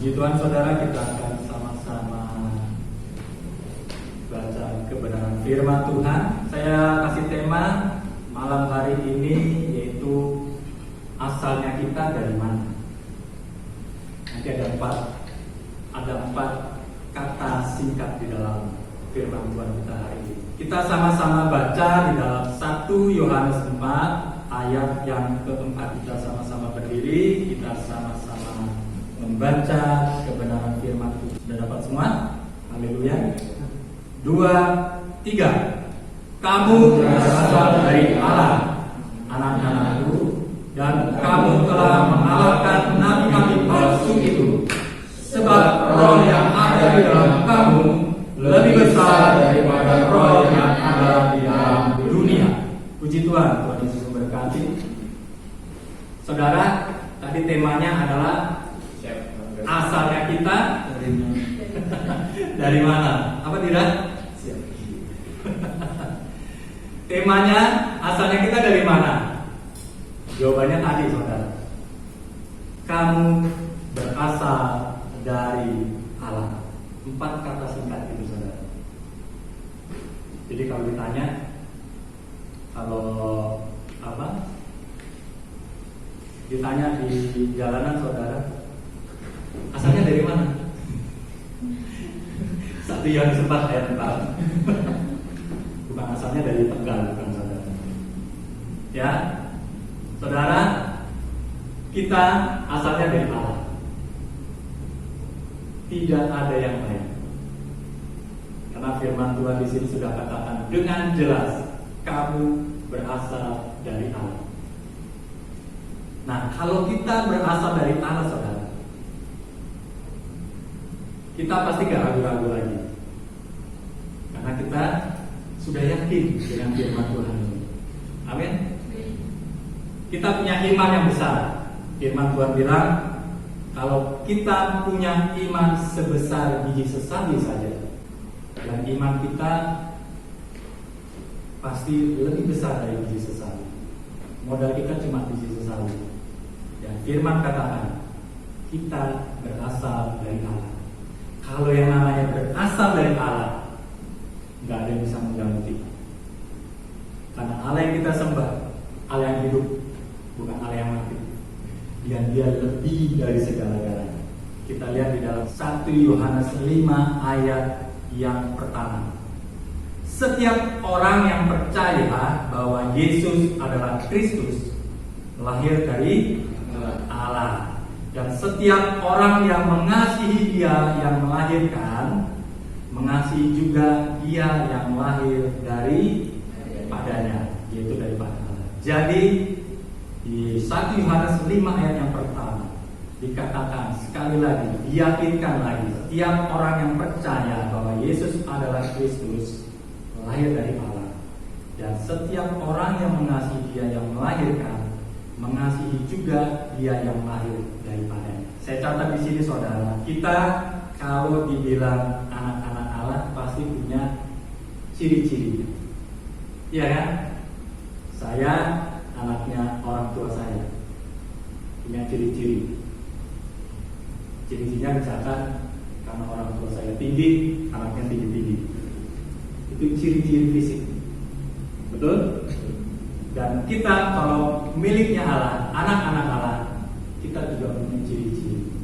Puji Tuhan saudara, kita akan sama-sama baca kebenaran firman Tuhan. Saya kasih tema malam hari ini yaitu asalnya kita dari mana. Nanti ada empat kata singkat di dalam firman Tuhan kita hari ini. Kita sama-sama baca di dalam 1 Yohanes 4 ayat yang keempat. Kita sama-sama berdiri, kita sama-sama membaca kebenaran firman Tuhan. Sudah dapat semua? Haleluya. 2, 3. Kamu berasal dari Allah, anak-anakku, dan kamu telah mengalahkan nabi-nabi palsu itu, sebab roh yang ada di dalam kamu lebih besar daripada roh yang ada di dalam dunia. Puji Tuhan, Tuhan Yesus memberkati. Saudara, tadi temanya adalah asalnya kita dari mana? Apa tidak? Temanya asalnya kita dari mana? Jawabannya tadi, saudara. Kamu berasal dari Allah. 4 kata singkat itu, saudara. Jadi kalau ditanya, ditanya di jalanan, saudara, asalnya dari mana? 1 Yohanes 4 ayat 4. Bukan asalnya dari Tegal, bukan, saudara. Ya, saudara, kita asalnya dari Allah. Tidak ada yang lain. Karena firman Tuhan di sini sudah katakan dengan jelas, kamu berasal dari Allah. Nah, kalau kita berasal dari Allah, saudara, kita pasti gak ragu-ragu lagi. Karena kita sudah yakin dengan firman Tuhan ini. Amin. Kita punya iman yang besar. Firman Tuhan bilang, kalau kita punya iman sebesar biji sesawi saja, dan iman kita pasti lebih besar dari biji sesawi. Modal kita cuma biji sesawi. Dan firman katakan, kita berasal dari Allah. Kalau yang namanya berasal dari Allah, nggak ada yang bisa mengganggu kita. Karena Allah yang kita sembah, Allah yang hidup, bukan Allah yang mati. Dan dia lebih dari segala-galanya. Kita lihat di dalam 1 Yohanes 5 ayat yang pertama. Setiap orang yang percaya bahwa Yesus adalah Kristus, lahir dari Allah. Dan setiap orang yang mengasihi Dia yang melahirkan, mengasihi juga Dia yang lahir dari padanya, yaitu daripada Allah. Jadi di 1 Yohanes 5 ayat yang pertama dikatakan sekali lagi, diyakinkan lagi, setiap orang yang percaya bahwa Yesus adalah Kristus, lahir dari Allah. Dan setiap orang yang mengasihi Dia yang melahirkan, mengasihi juga Dia yang lahir daripadanya. Saya catat di sini, saudara, kita kalau dibilang anak-anak Allah pasti punya ciri-ciri. Iya kan? Saya anaknya orang tua saya, punya ciri-ciri. Ciri-cirinya misalkan karena orang tua saya tinggi, anaknya tinggi-tinggi. Itu ciri-ciri fisik. Betul? Dan kita kalau miliknya Allah, anak-anak Allah, kita juga punya ciri-ciri.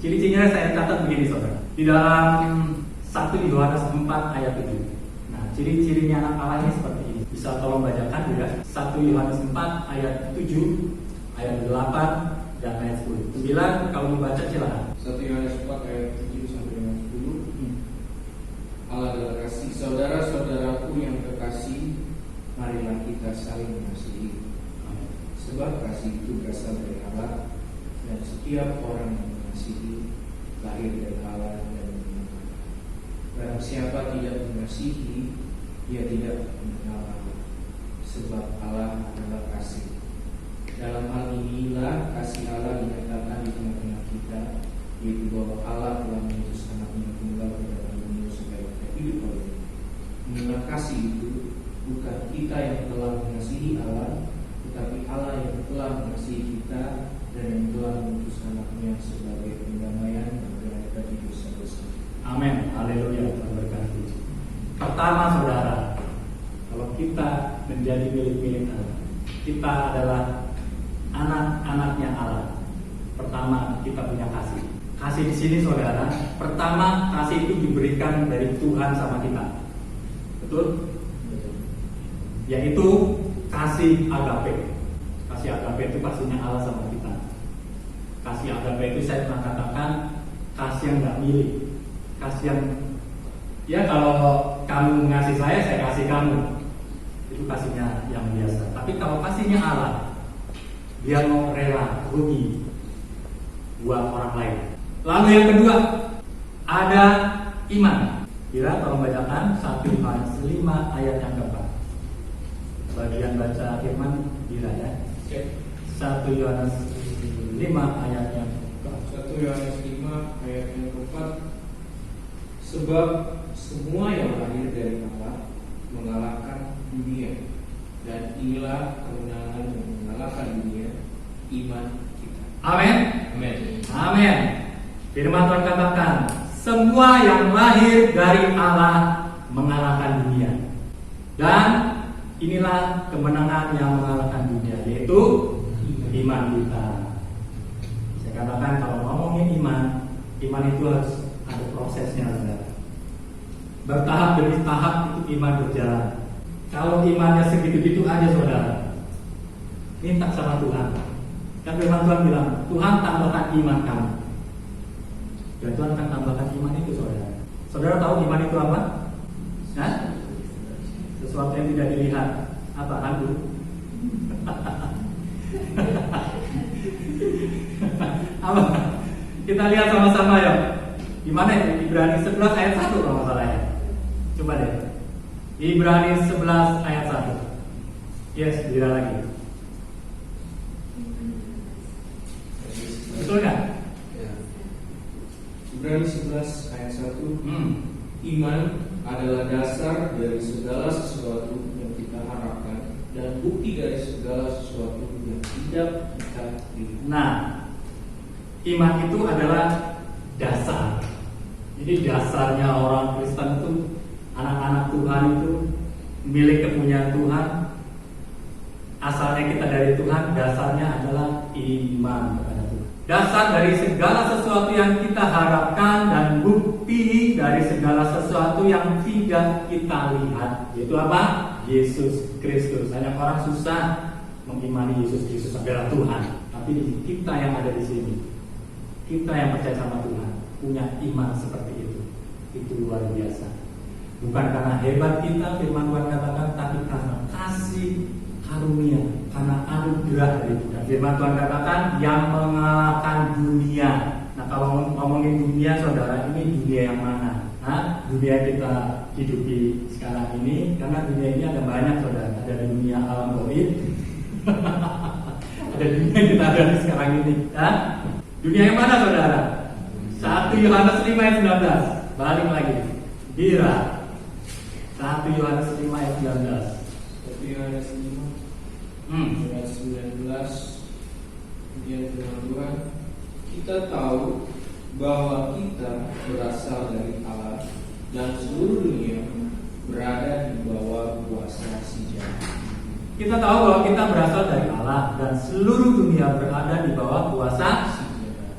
Ciri-cirinya saya catat begini, saudara. Di dalam 1 Yohanes 4 ayat 7. Nah, ciri-cirinya anak Allah ini seperti ini. Bisa tolong bacakan juga 1 Yohanes 4 ayat 7, ayat 8 dan ayat 10. 9 kalau membaca silakan. 1 Yohanes 4 ayat 7 sampai dengan 10. Allah adalah kasih. Saudara-saudaraku yang kekasih, marilah kita saling mengasihi. Sebab kasih itu berasal dari Allah, dan setiap orang yang mengasihi lahir dari Allah dan mengenal. Barang siapa tidak mengasihi, dia tidak mengenal Allah, sebab Allah adalah kasih. Dalam hal inilah kasih Allah dinyatakan di tengah-tengah kita, yaitu bahwa Allah telah mengutus Anak-Nya tunggal ke dalam dunia supaya kita hidup olehnya. Inilah kasih itu, bukan kita yang telah mengasihi Allah, tetapi Allah yang telah mengasihi kita dan yang telah mengutus Anak-Nya sebagai pengganti Pertama saudara, kalau kita menjadi milik Allah, kita adalah anak-anaknya Allah. Pertama, kita punya kasih. Kasih di sini saudara, pertama kasih itu diberikan dari Tuhan sama kita. Betul? Yaitu kasih agape. Kasih agape itu kasihnya Allah sama kita. Kasih agape itu saya pernah katakan kasih yang nggak milik, kasih yang ya kalau kamu ngasih saya kasih kamu. Itu kasihnya yang biasa. Tapi kalau kasihnya Allah, dia mau rela rugi buat orang lain. Lalu yang kedua, ada iman. Kira tolong bacakan 1 Yohanes 5 ayat yang keempat. Bagian baca firman Kira ya. 1 Yohanes 5 ayat yang keempat. 1 Yohanes 5 ayat yang keempat. Sebab semua yang lahir dari Allah mengalahkan dunia, dan inilah kemenangan yang mengalahkan dunia, iman kita. Amin. Amin. Amin. Firman Tuhan katakan, semua yang lahir dari Allah mengalahkan dunia. Dan inilah kemenangan yang mengalahkan dunia, yaitu iman kita. Saya katakan kalau ngomongin iman itu harus ada prosesnya, saudara. Bertahap demi tahap itu iman berjalan. Kalau imannya segitu-gitu aja, saudara, minta sama Tuhan. Kan firman Tuhan bilang, Tuhan tambahkan iman kamu. Dan Tuhan akan tambahkan iman itu, saudara. Saudara tahu iman itu apa? Hah? Sesuatu yang tidak dilihat. Apa hantu? Apa? Kita lihat sama-sama ya. Gimana ya? Ibrani 11 ayat 1 kalau salah ya. Coba deh. Ibrani 11 ayat 1. Yes, bila lagi. Betul kan? Ibrani 11 ayat 1. Iman adalah dasar dari segala sesuatu yang kita harapkan dan bukti dari segala sesuatu yang tidak kita lihat. Nah, iman itu adalah dasar. Jadi dasarnya orang Kristen itu, anak-anak Tuhan itu milik kepunyaan Tuhan. Asalnya kita dari Tuhan, dasarnya adalah iman kepada Tuhan. Dasar dari segala sesuatu yang kita harapkan dan bukti dari segala sesuatu yang tidak kita lihat. Yaitu apa? Yesus Kristus. Banyak orang susah mengimani Yesus Kristus adalah Tuhan. Tapi kita yang ada di sini, kita yang percaya sama Tuhan, punya iman seperti itu. Itu luar biasa. Bukan karena hebat kita, firman Tuhan katakan, tapi karena kasih karunia, karena anugerah dari Tuhan. Firman Tuhan katakan yang mengalahkan dunia. Nah, kalau ngomongin dunia, saudara, ini dunia yang mana? Nah, dunia kita hidupi sekarang ini, karena dunia ini ada banyak, saudara. Ada dunia alam gaib, ada dunia kita ada sekarang ini. Nah, dunia yang mana, saudara? 1 Yohanes 5 ayat 19. Balik lagi. Bira. 1 Yohanes 5 ayat 19. 1 Yohanes 5 ayat 19. Kemudian firman Tuhan, kita tahu bahwa kita berasal dari Allah dan seluruh dunia berada di bawah kuasa si jahat. Kita tahu bahwa kita berasal dari Allah dan seluruh dunia berada di bawah kuasa si jahat.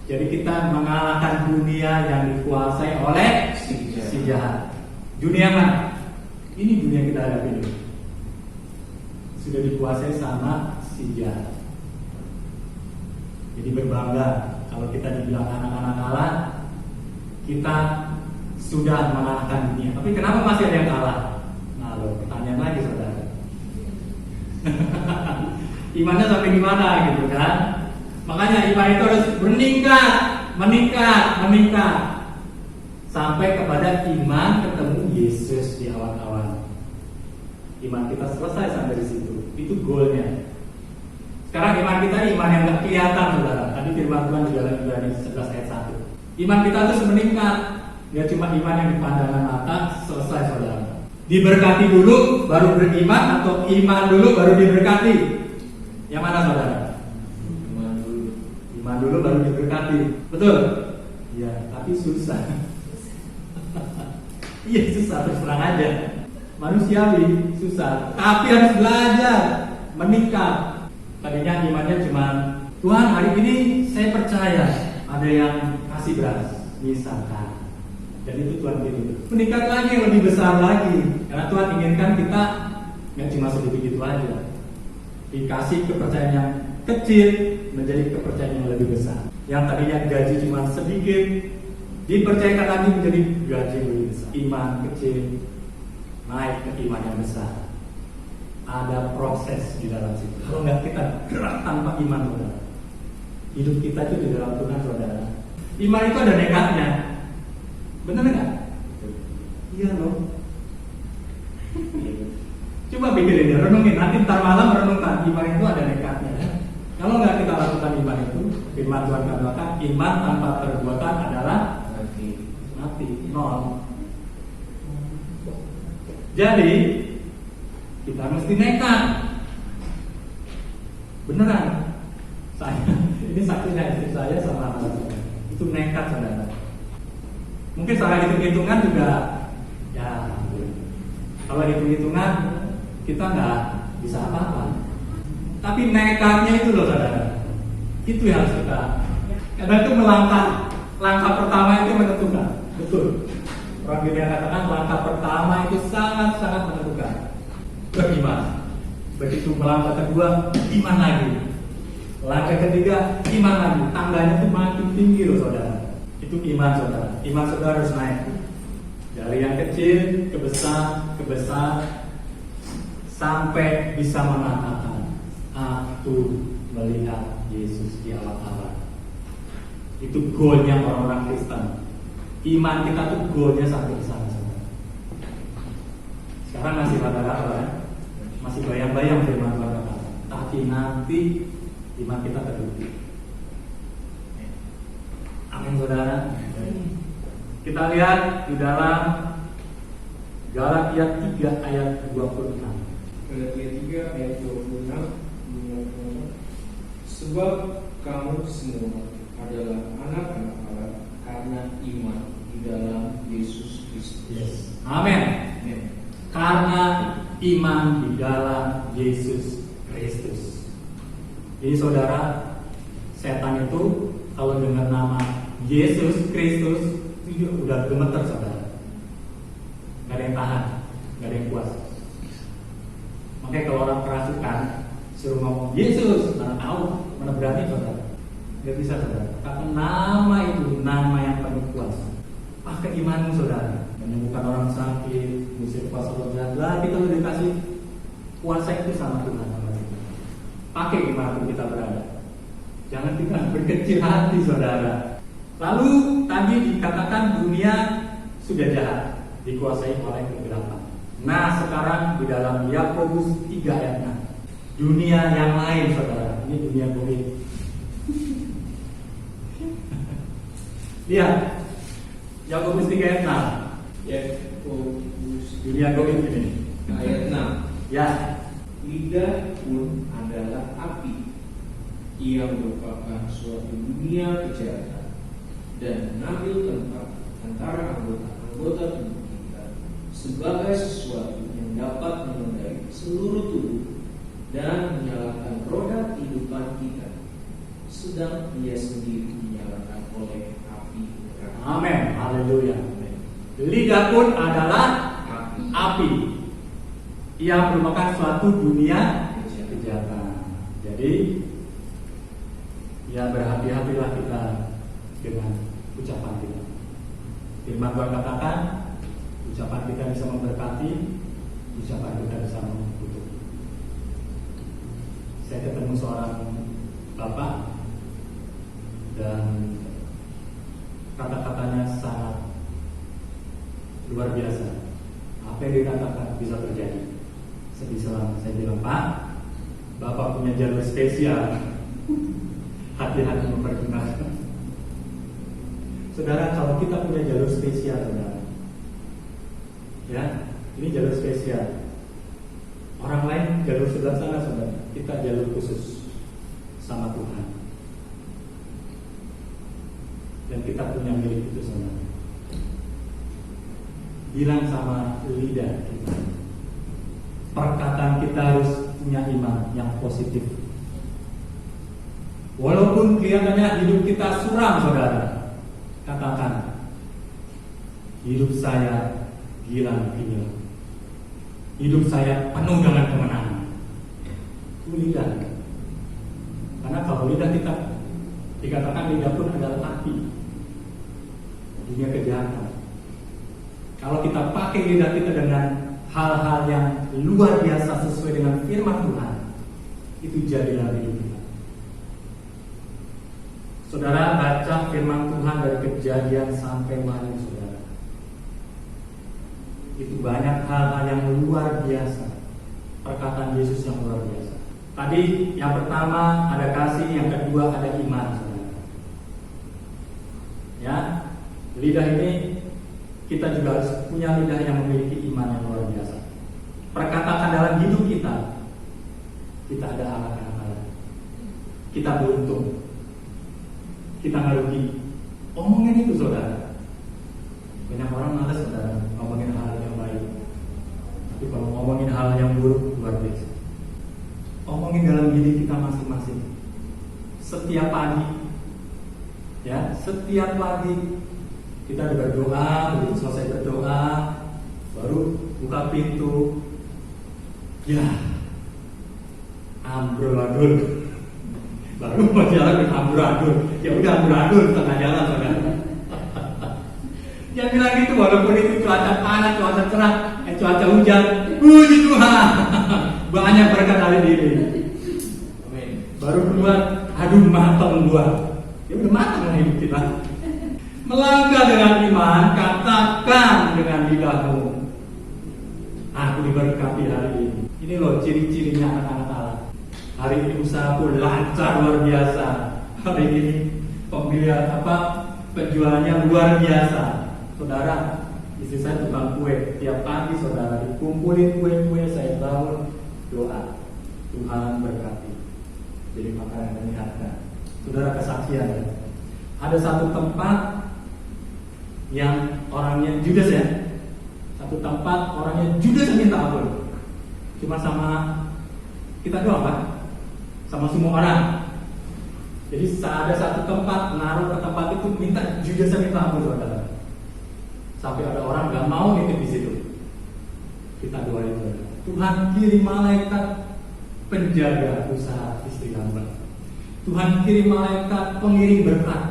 Jadi kita mengalahkan dunia yang dikuasai oleh si jahat. Dunia mana? Ini dunia kita hadapi ini. Sudah dikuasai sama si jahat. Jadi berbangga kalau kita dibilang anak-anak Allah, kita sudah mengalahkan dunia. Tapi kenapa masih ada yang kalah? Nah, pertanyaan lagi, saudara. Imannya sampai gimana gitu kan? Makanya iman itu harus meningkat sampai kepada iman ketemu Yesus di awan-awan. Iman kita selesai sampai di situ. Itu goalnya. Sekarang iman kita iman yang gak kelihatan, saudara. Tadi firman Tuhan di dalam Ibrani 11 ayat 1. Iman kita terus meningkat. Dia cuma iman yang dipandangkan mata, selesai, saudara. Diberkati dulu baru beriman, atau iman dulu baru diberkati? Yang mana, saudara? Iman dulu baru diberkati. Betul? Ya, tapi susah. Iya susah, terus terang aja. Manusiawi, susah. Tapi harus belajar menikah. Tadinya imannya cuma, Tuhan hari ini saya percaya ada yang kasih beras, misalkan. Dan itu Tuhan pilih. Menikah lagi yang lebih besar lagi. Karena Tuhan inginkan kita nggak cuma sedikit-sedikit aja. Dikasih kepercayaan yang kecil menjadi kepercayaan yang lebih besar. Yang tadinya gaji cuma sedikit, dipercayakan lagi menjadi gaji yang lebih besar. Iman kecil naik ke iman yang besar. Ada proses di dalam situ. Kalau nggak kita gerak tanpa iman, saudara, hidup kita itu di dalam Tuhan, saudara. Iman itu ada nekatnya, benar nggak? Iya loh. Coba pikirin ya, renungin. Nanti ntar malam renungkan, iman itu ada nekatnya. Kalau nggak kita lakukan iman itu, firman Tuhan katakan, iman tanpa perbuatan adalah mati, nol. Jadi kita mesti nekat. Beneran. Ini saksinya istri saya sama anak saya. Itu nekat, saudara. Mungkin secara hitung-hitungan juga, ya, kalau hitung-hitungan kita nggak bisa apa-apa. Tapi nekatnya itu loh, saudara. Itu yang harus kita. Karena itu langkah pertama itu menentukan. Betul. Orang dunia katakan langkah pertama itu sangat-sangat menentukan. Beriman. Begitu melangkah kedua, iman lagi. Langkah ketiga, iman lagi. Tangganya itu makin tinggi loh, saudara. Itu iman, saudara. Iman saudara harus naik. Dari yang kecil ke besar, sampai bisa mengatakan, aku melihat Yesus di alam-alam. Itu goalnya orang-orang Kristen. Iman kita tuh goalnya sampai ke sana, saudara. Sekarang masih rata-rata ya, masih bayang-bayang firman Tuhan kata. Tapi nanti iman kita terbukti. Amin, saudara. Kita lihat di dalam Galatia 3 ayat 26. Galatia 3 ayat 26. Sebab kamu semua adalah anak-anak Allah karena iman di dalam Yesus Kristus. Yes. Amin. Karena iman di dalam Yesus Kristus. Jadi saudara, setan itu kalau dengar nama Yesus Kristus itu udah gemeter, saudara. Gak ada yang tahan, gak ada yang puas. Makanya kalau orang kerasukan suruh ngomong Yesus, mana tahu, mana berani, saudara. Gak bisa, saudara. Karena nama itu nama yang paling kuasa. Pakai imanmu, saudara. Menyembuhkan orang sakit, mengusir kuasa roh jahat. Lah kita udah dikasih kuasa itu sama Tuhan. Pakai iman kita berada. Jangan kita berkecil hati, saudara. Lalu tadi dikatakan dunia sudah jahat, dikuasai oleh kegelapan. Nah sekarang di dalam Yakobus 3 ayat 6, dunia yang lain, saudara. Ini dunia goib. Lihat Yakobus 3 ayat 6. Yakobus Dunia goib ini. ayat 6. Ya. Lidah pun adalah api. Ia merupakan suatu dunia kejahatan dan mengambil tempat antara anggota-anggota tubuh kita sebagai sesuatu yang dapat menodai seluruh tubuh dan menyalakan roda kehidupan kita, sedang ia sendiri dinyalakan oleh api neraka. Amin. Haleluya. Lidah pun adalah api. Ia merupakan suatu dunia kejahatan. Jadi ya berhati-hatilah kita dengan ucapan kita. Firman Tuhan katakan, ucapan kita bisa memberkati, ucapan kita bisa mengutuk. Saya ketemu seorang bapak dan kata-katanya sangat luar biasa. Apa yang dikatakan bisa terjadi. Saya bilang, Pak, Bapak punya jalur spesial. Hati-hati mempergunakan. Saudara, kalau kita punya jalur spesial, saudara, ya, ini jalur spesial. Orang lain jalur sebelah sana, saudara. Kita jalur khusus sama Tuhan. Dan kita punya milik itu, saudara. bilang sama lidah kita. Perkataan kita harus punya iman yang positif. Walaupun kelihatannya hidup kita suram, saudara, katakan, hidup saya gilang-gilang. Hidup saya penuh dengan kemenangan. Itu lidah. Karena kalau lidah kita dikatakan lidah pun adalah api dunia kejahatan. Kalau kita pakai lidah kita dengan hal-hal yang luar biasa sesuai dengan firman Tuhan, itu jadilah hidup kita. Saudara baca firman Tuhan dari Kejadian sampai Wahyu, saudara. Itu banyak hal-hal yang luar biasa. Perkataan Yesus yang luar biasa. Tadi yang pertama ada kasih, yang kedua ada iman, saudara. Ya, lidah ini kita juga harus punya lidah yang memiliki iman yang luar biasa. Perkataan dalam hidup kita ada akal-akalan. Kita beruntung. Kita nggak rugi. Omongin itu, saudara. Banyak orang malas, saudara, ngomongin hal yang baik. Tapi kalau ngomongin hal yang buruk, luar biasa. Omongin dalam diri kita masing-masing. Setiap pagi, ya, setiap pagi kita berdoa, begitu selesai berdoa, baru buka pintu, ya, amburadul. Baru mau jalan amburadul, ya udah amburadul tengah jalan, saudara. Yang bilang gitu, walaupun itu cuaca panas, cuaca cerah, cuaca hujan, puji Tuhan, banyak berkat hari ini. Baru keluar, aduh matang gua, ya udah matang hidup kita. Melangkah dengan iman, katakan dengan lidahmu, aku diberkati hari ini. Ini loh ciri-cirinya anak-anak Allah. Hari ini usahaku lancar luar biasa. Hari ini penjualannya luar biasa. Saudara, istri saya tukang kue. Tiap pagi saudara dikumpulin kue-kue, saya bangun doa, Tuhan berkati. Jadi makanan yang menyehatkan. Saudara, kesaksian ya. Ada satu tempat yang orangnya judes ya. Satu tempat orangnya judes minta ampun. Cuma sama kita doang kan? Sama semua orang. Jadi ada satu tempat, naruh ke tempat itu minta ampun, saudara. Sampai ada orang gak mau nitip di situ. Kita doain, saudara. Tuhan kirim malaikat penjaga usaha istri hamba. Tuhan kirim malaikat pengirim berkat.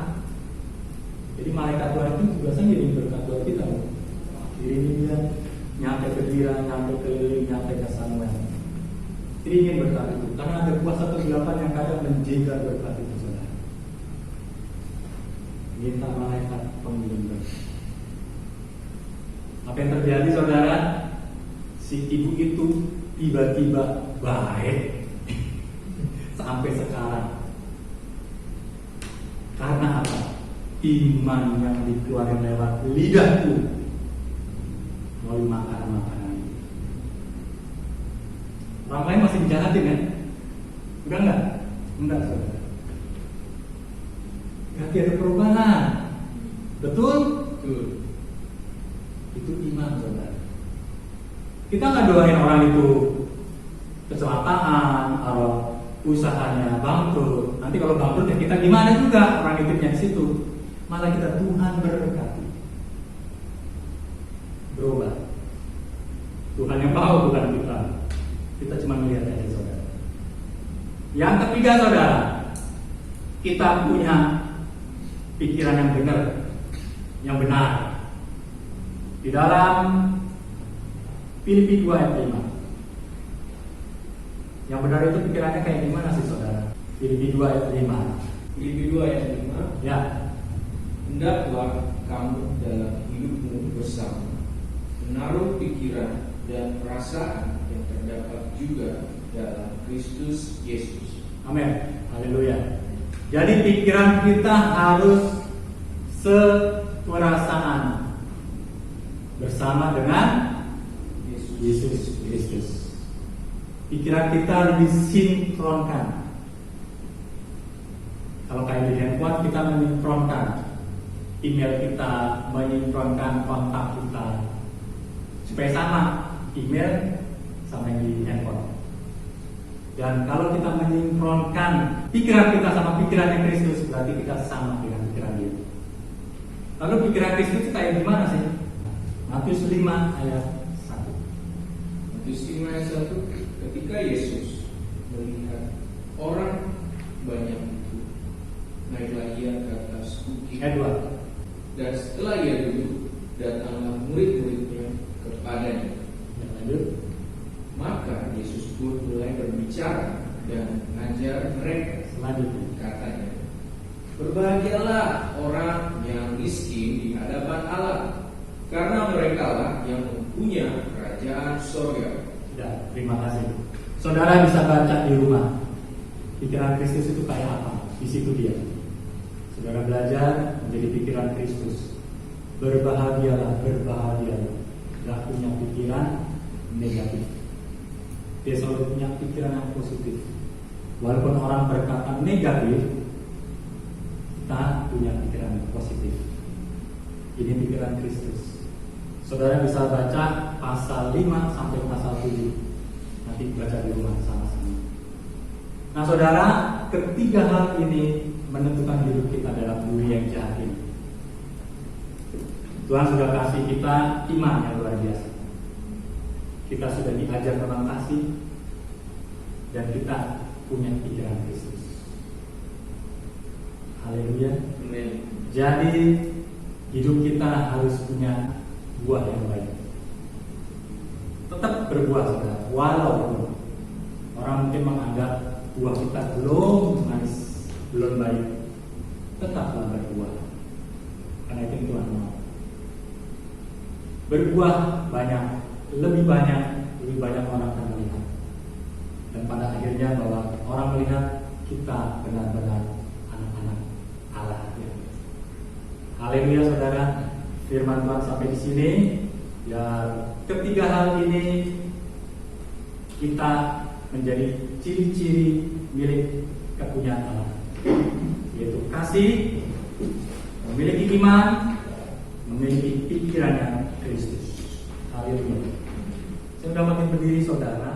Jadi malaikat Tuhan itu biasanya ngirim berkat buat kita. Kirimin dia, nyampe ke Dira, nyampe ke Lili, nyampe ke Samuel. Kirim berkat itu. Karena ada kuasa kegelapan yang kadang menjaga berkat itu, saudara. Minta malaikat pengirim berkat. Apa yang terjadi, saudara? Si ibu itu tiba-tiba baik sampai sekarang. Karena apa? Iman yang dikeluarkan lewat lidahku melalui makanan-makanan ini. Orang lain masih dijahatin kan? Udah enggak? Enggak, saudara. Berarti ada perubahan. Betul? Betul. Itu iman, saudara. Kita nggak doain orang itu kecelakaan atau usahanya bangkrut. Nanti kalau bangkrut ya kita gimana juga, orang nitipnya di situ. Malah kita Tuhan berkati, berubah. Tuhan yang mau, bukan kita. Kita cuma melihat aja, saudara. Yang ketiga, saudara, kita punya pikiran yang benar, yang benar. Di dalam Filipi 2 ayat 5. Yang benar itu pikirannya kayak gimana sih, saudara? Filipi 2 ayat 5. Filipi 2 ayat 5. Ya. Hendaklah kamu dalam hidupmu bersama menaruh pikiran dan perasaan yang terdapat juga dalam Kristus Yesus. Amin. Haleluya. Jadi pikiran kita harus seperasaan bersama dengan Yesus Kristus. Pikiran kita disinkronkan. Kalau kayak di handphone kita menyinkronkan email kita, menyinkronkan kontak kita, supaya sama email sama yang di handphone. Dan kalau kita menyinkronkan pikiran kita sama pikirannya Kristus, berarti kita sama dengan pikiran Dia. Lalu pikiran Kristus itu kayak gimana sih? Matius 5 ayat 1. Matius 5 ayat 1, ketika Yesus melihat orang banyak itu, naiklah Ia ke atas bukit. Ayat 2. Dan setelah Ia duduk, datanglah murid-muridnya kepadanya. Ya, lanjut. Maka Yesus pun mulai berbicara dan mengajar mereka. Selanjutnya Katanya, berbahagialah orang yang miskin di hadapan Allah, karena merekalah yang mempunyai kerajaan surga. Sudah, terima kasih. Saudara bisa baca di rumah. Pikiran Kristus itu kayak apa? Di situ dia. Saudara belajar menjadi pikiran Kristus. Berbahagialah, berbahagialah. Gak punya pikiran negatif. Dia selalu punya pikiran yang positif. Walaupun orang berkata negatif, kita punya pikiran yang positif. Ini pikiran Kristus. Saudara bisa baca pasal 5 sampai pasal 7. Nanti baca di rumah sama-sama. Nah saudara, ketiga hal ini menentukan hidup kita dalam dunia yang jahat ini. Tuhan sudah kasih kita iman yang luar biasa. Kita sudah diajar tentang kasih, dan kita punya pikiran Kristus. Haleluya. Amin. Jadi hidup kita harus punya buah yang baik. Tetap berbuah saudara. Walaupun orang mungkin menganggap buah kita belum manis, belum baik, tetaplah berbuah. Karena itu yang Tuhan mau. Berbuah banyak, lebih banyak orang akan melihat. Dan pada akhirnya bahwa orang melihat kita benar-benar anak-anak Allah. Haleluya saudara. Firman Tuhan sampai di sini. Ya, ketiga hal ini kita menjadi ciri-ciri milik kepunyaan Allah, yaitu kasih, memiliki iman, memiliki pikiran yang Kristus. Haleluya. Saya sudah makin berdiri saudara.